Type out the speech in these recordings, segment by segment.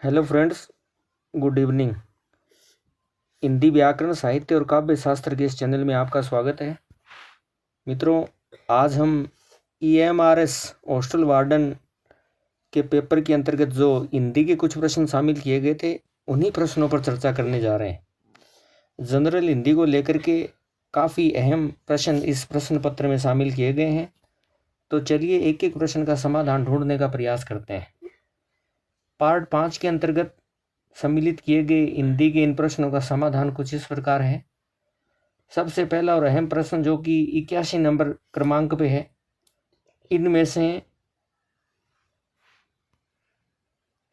Hello friends, good evening. Hindi व्याकरण साहित्य और काव्य शास्त्र के इस चैनल में आपका स्वागत है। मित्रों, आज हम EMRS हॉस्टल वार्डन के पेपर के अंतर्गत जो हिंदी के कुछ प्रश्न शामिल किए गए थे उन्हीं प्रश्नों पर चर्चा करने जा रहे हैं। जनरल हिंदी को लेकर के काफ़ी अहम प्रश्न इस प्रश्न पत्र में शामिल किए गए हैं, तो चलिए एक एक प्रश्न का समाधान ढूंढने का प्रयास करते हैं। पार्ट 5 के अंतर्गत सम्मिलित किए गए हिंदी के इन प्रश्नों का समाधान कुछ इस प्रकार है। सबसे पहला और अहम प्रश्न जो कि 81 नंबर क्रमांक पे है, इनमें से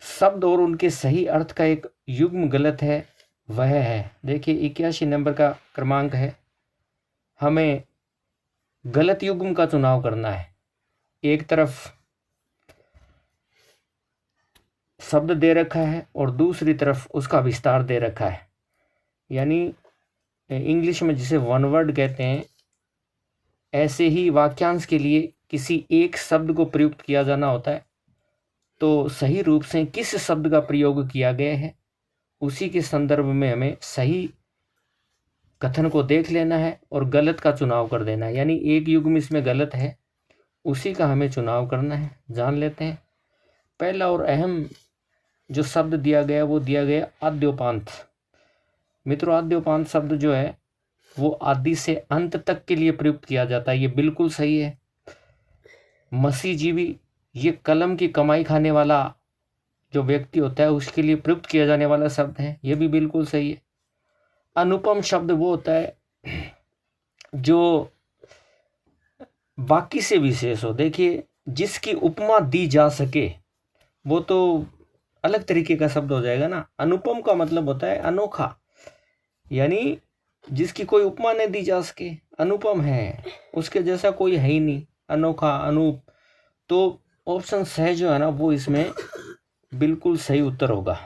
शब्द और उनके सही अर्थ का एक युग्म गलत है, वह है। देखिए 81 नंबर का क्रमांक है, हमें गलत युग्म का चुनाव करना है। एक तरफ शब्द दे रखा है और दूसरी तरफ उसका विस्तार दे रखा है, यानी इंग्लिश में जिसे वन वर्ड कहते हैं, ऐसे ही वाक्यांश के लिए किसी एक शब्द को प्रयुक्त किया जाना होता है। तो सही रूप से किस शब्द का प्रयोग किया गया है उसी के संदर्भ में हमें सही कथन को देख लेना है और गलत का चुनाव कर देना है। यानी एक युग्म इसमें गलत है, उसी का हमें चुनाव करना है। जान लेते हैं। पहला और अहम जो शब्द दिया गया वो दिया गया आद्योपांत। मित्रों, आद्योपांत शब्द जो है वो आदि से अंत तक के लिए प्रयुक्त किया जाता है, ये बिल्कुल सही है। मसीहजीवी, ये कलम की कमाई खाने वाला जो व्यक्ति होता है उसके लिए प्रयुक्त किया जाने वाला शब्द है, ये भी बिल्कुल सही है। अनुपम शब्द वो होता है जो बाकी से विशेष हो। देखिए, जिसकी उपमा दी जा सके वो तो अलग तरीके का शब्द हो जाएगा ना। अनुपम का मतलब होता है अनोखा, यानी जिसकी कोई उपमा नहीं दी जा सके, अनुपम है, उसके जैसा कोई है ही नहीं, अनोखा, अनूप। तो ऑप्शन सह जो है ना वो इसमें बिल्कुल सही उत्तर होगा।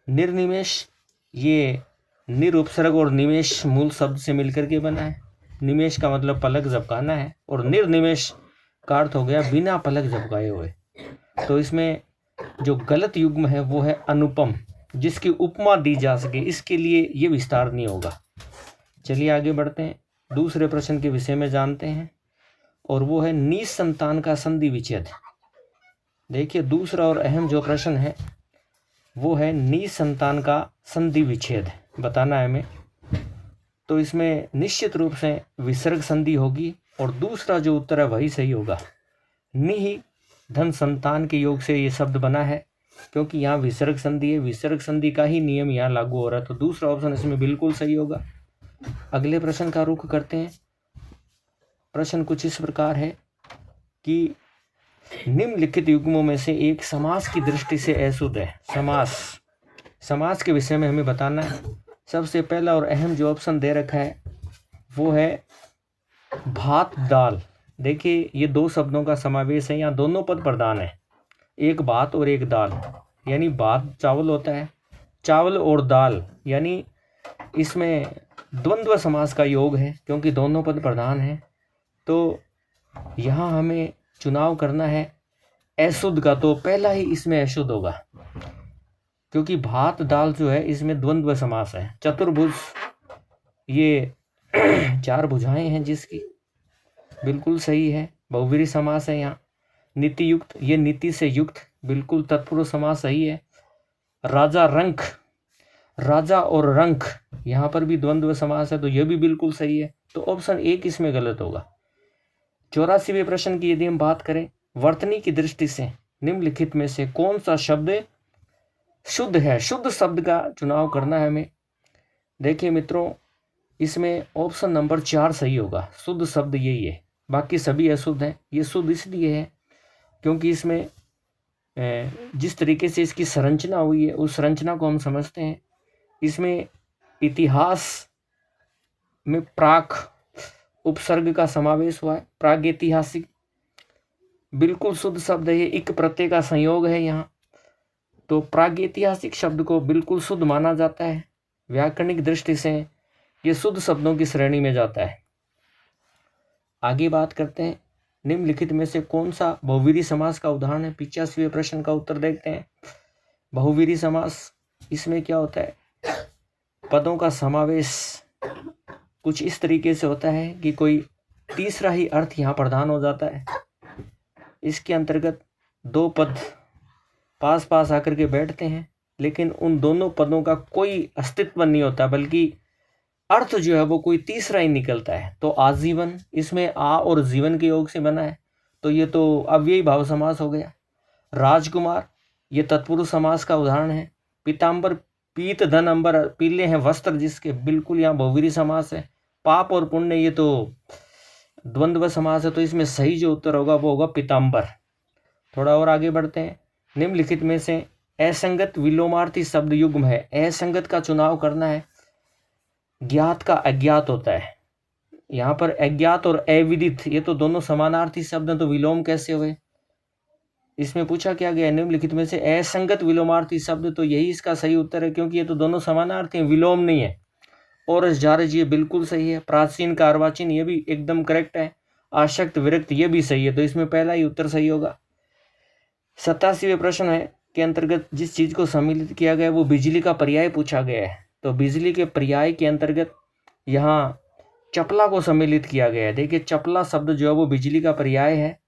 निर्निमेष, ये निरुपसर्ग और निमेष मूल शब्द से मिलकर के बना है। निमेष का मतलब पलक झपकाना है और निर्निमेष का अर्थ हो गया बिना पलक झपकाए हुए। तो इसमें जो गलत युग्म है वो है अनुपम, जिसकी उपमा दी जा सके, इसके लिए ये विस्तार नहीं होगा। चलिए आगे बढ़ते हैं, दूसरे प्रश्न के विषय में जानते हैं, और वो है निसंतान का संधि विच्छेद। देखिए, दूसरा और अहम जो प्रश्न है वो है निसंतान का संधि विच्छेद बताना है हमें। तो इसमें निश्चित रूप से विसर्ग संधि होगी और दूसरा जो उत्तर है वही सही होगा। नि धन संतान के योग से ये शब्द बना है, क्योंकि यहाँ विसर्ग संधि है, विसर्ग संधि का ही नियम यहाँ लागू हो रहा है। तो दूसरा ऑप्शन इसमें बिल्कुल सही होगा। अगले प्रश्न का रुख करते हैं। प्रश्न कुछ इस प्रकार है कि निम्नलिखित युग्मों में से एक समास की दृष्टि से अशुद्ध है। समास के विषय में हमें बताना है। सबसे पहला और अहम जो ऑप्शन दे रखा है वो है भात दाल। देखिए, ये दो शब्दों का समावेश है, यहाँ दोनों पद प्रधान है, एक भात और एक दाल। यानी भात चावल होता है, चावल और दाल, यानी इसमें द्वंद्व समास का योग है क्योंकि दोनों पद प्रधान हैं। तो यहाँ हमें चुनाव करना है अशुद्ध का, तो पहला ही इसमें अशुद्ध होगा, क्योंकि भात दाल जो है इसमें द्वंद्व समास है। चतुर्भुज, ये 4 भुजाएं हैं जिसकी, बिल्कुल सही है। बहुव्रीहि समास है यहाँ। नीति युक्त, ये नीति से युक्त, बिल्कुल तत्पुरुष समास सही है। राजा रंक, राजा और रंक, यहाँ पर भी द्वंद्व समास है, तो यह भी बिल्कुल सही है। तो ऑप्शन 1 इसमें गलत होगा। 84वें प्रश्न की यदि हम बात करें, वर्तनी की दृष्टि से निम्नलिखित में से कौन सा शब्द शुद्ध है? शुद्ध शब्द का चुनाव करना है हमें। देखिए मित्रों, इसमें ऑप्शन नंबर 4 सही होगा। शुद्ध शब्द यही है, बाकी सभी अशुद्ध हैं। ये शुद्ध इसलिए है क्योंकि इसमें जिस तरीके से इसकी संरचना हुई है उस संरचना को हम समझते हैं। इसमें इतिहास में प्राक उपसर्ग का समावेश हुआ है, प्रागैतिहासिक, बिल्कुल शुद्ध शब्द है। ये इक प्रत्यय का संयोग है यहाँ, तो प्रागैतिहासिक शब्द को बिल्कुल शुद्ध माना जाता है। व्याकरणिक दृष्टि से ये शुद्ध शब्दों की श्रेणी में जाता है। आगे बात करते हैं निम्नलिखित में से कौन सा बहुवीरी समास का उदाहरण है? 85वें प्रश्न का उत्तर देखते हैं। बहुवीरी समास, इसमें क्या होता है? पदों का समावेश कुछ इस तरीके से होता है कि कोई तीसरा ही अर्थ यहाँ प्रदान हो जाता है। इसके अंतर्गत दो पद पास पास आकर के बैठते हैं, लेकिन उन दोनों पदों का कोई अस्तित्व नहीं होता, बल्कि अर्थ जो है वो कोई तीसरा ही निकलता है। तो आजीवन, इसमें आ और जीवन के योग से बना है, तो ये तो अव्ययी भाव समास हो गया। राजकुमार, ये तत्पुरुष समास का उदाहरण है। पीताम्बर, पीत धन अंबर, पीले हैं वस्त्र जिसके, बिल्कुल यहाँ बहुवीरी समास है। पाप और पुण्य, ये तो द्वंद्व समास है, तो इसमें सही जो उत्तर होगा वो होगा पीताम्बर। थोड़ा और आगे बढ़ते हैं। निम्नलिखित में से असंगत विलोमार्थी शब्द युग्म है। असंगत का चुनाव करना है। ज्ञात का अज्ञात होता है, यहाँ पर अज्ञात और अविदित ये तो दोनों समानार्थी शब्द हैं, तो विलोम कैसे हुए? इसमें पूछा क्या गया? निम्नलिखित में से असंगत विलोमार्थी शब्द, तो यही इसका सही उत्तर है, क्योंकि ये तो दोनों समानार्थी हैं, विलोम नहीं है। और जारज, ये बिल्कुल सही है। प्राचीन का अर्वाचीन, ये भी एकदम करेक्ट है। आशक्त विरक्त, ये भी सही है, तो इसमें पहला ही उत्तर सही होगा। 87वें प्रश्न है के अंतर्गत जिस चीज को सम्मिलित किया गया है वो बिजली का पर्याय पूछा गया है। तो बिजली के पर्याय के अंतर्गत यहाँ चपला को सम्मिलित किया गया है। देखिए, चपला शब्द जो है वो बिजली का पर्याय है।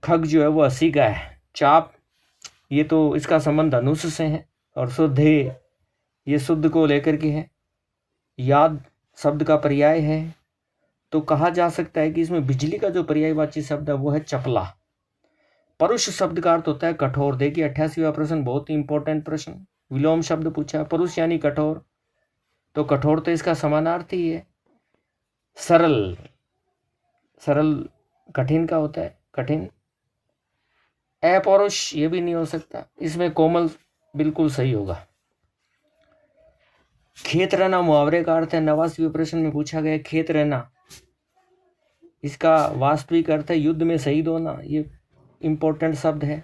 खग जो है वो 80 का है। चाप, ये तो इसका संबंध धनुष से है। और शुद्धे, ये शुद्ध को लेकर के है। याद शब्द का पर्याय है, तो कहा जा सकता है कि इसमें बिजली का जो पर्यायवाची शब्द है वो है चपला। परुष शब्द का अर्थ होता है कठोर। देखिए, 88वां प्रश्न बहुत ही इंपॉर्टेंट प्रश्न, विलोम शब्द पूछा है। परुष यानी कठोर, तो कठोर तो इसका समानार्थी ही है। सरल, सरल कठिन का होता है कठिन। अपौरुष, ये भी नहीं हो सकता। इसमें कोमल बिल्कुल सही होगा। खेत रहना मुहावरे का अर्थ है। 89वें प्रश्न में पूछा गया खेत रहना, इसका वास्तविक अर्थ है युद्ध में शहीद होना। ये इंपॉर्टेंट शब्द है।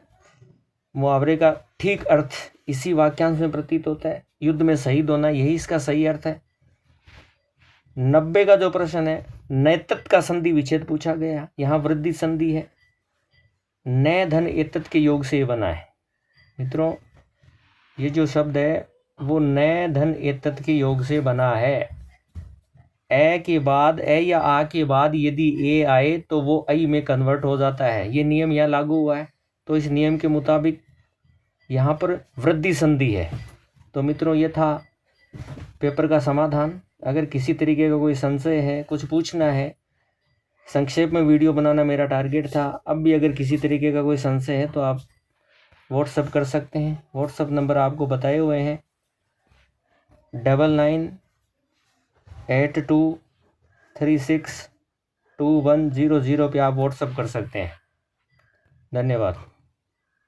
मुहावरे का ठीक अर्थ इसी वाक्यांश में प्रतीत होता है, युद्ध में शहीद होना, यही इसका सही अर्थ है। 90 का जो प्रश्न है, नैतत का संधि विच्छेद पूछा गया। यहाँ वृद्धि संधि है। नय धन एतत के योग से बना है। मित्रों, ये जो शब्द है वो नय धन एतत के योग से बना है। ए के बाद, ए या आ के बाद यदि ए आए तो वो आई में कन्वर्ट हो जाता है। ये नियम यहाँ लागू हुआ है, तो इस नियम के मुताबिक यहाँ पर वृद्धि संधि है। तो मित्रों, ये था पेपर का समाधान। अगर किसी तरीके का कोई संशय है, कुछ पूछना है, संक्षेप में वीडियो बनाना मेरा टारगेट था। अब भी अगर किसी तरीके का कोई संशय है तो आप व्हाट्सअप कर सकते हैं। व्हाट्सअप नंबर आपको बताए हुए हैं, 9982362100 पे आप व्हाट्सअप कर सकते हैं। धन्यवाद।